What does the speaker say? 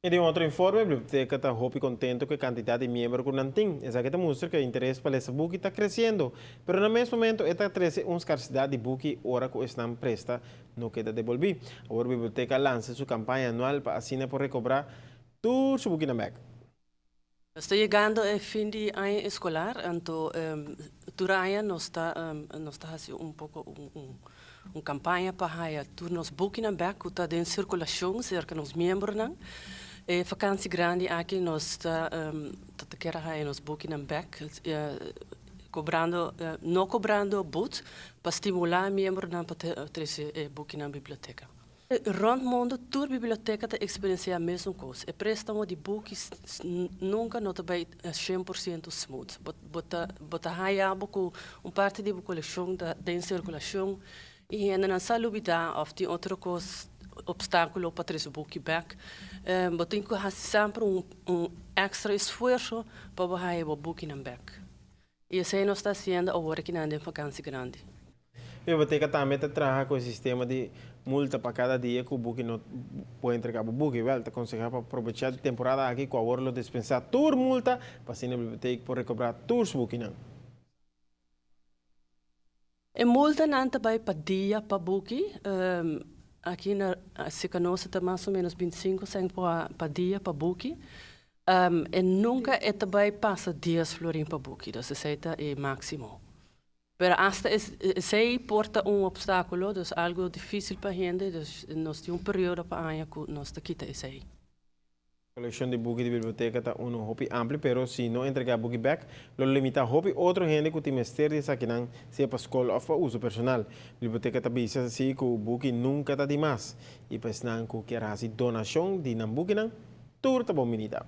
E de outro informe, a biblioteca está muito contente com a quantidade de membros que não tem. Essa que mostra que o interesse para esse book está crescendo. Mas no mesmo momento, está trazendo uma escassidade de book hora que estão presta no que está devolver. Agora a biblioteca lança sua campanha anual para assinar por recobrar todo su book na back. Está llegando el fin de año escolar, entonces durante nos está haciendo un poco una campaña para turnos booking and back, que está en circulación cerca de los miembros. Vakantie grande aquí nos está querendo nos booking and back, cobrando, no cobrando boot para estimular miembros para ter booking na biblioteca. Rond mundo, toda biblioteca tem experiencia a mesma coisa. O préstamo de books nunca não vai 100% smooth. Bota haiabo com parte de coleção da circulação e ainda não sabe ou tem outra coisa obstáculo para trazer o book back. Tem que fazer sempre extra esforço para fazer o booking back. E isso nós está fazendo agora que não é vacância grande. A biblioteca também está trabalhando com o sistema de multa para cada dia que o book não pode entregar o book. Está aconselhando para aproveitar a temporada aqui com a hora de dispensar toda multa para assim a biblioteca por recobrar todos os book. A multa não vai para dia para book. Aqui na Sicanosa está mais ou menos 25 centavos para dia para book. E nunca é também passa dias florim para book. Então, esse é o máximo. Pero hasta se porta obstáculo, dus algo difícil para a gente, dus nós temos período para año que nós está quita esse aí. A coleção de book de biblioteca está hobby amplo, pero se não entregar book back, lo limita hobby outro gente que tem mestre de saquinan, seja para escola ou para uso personal. A biblioteca está bisa assim que o book nunca está demais. E para não que quer fazer donação de não book não, tudo está bom minita.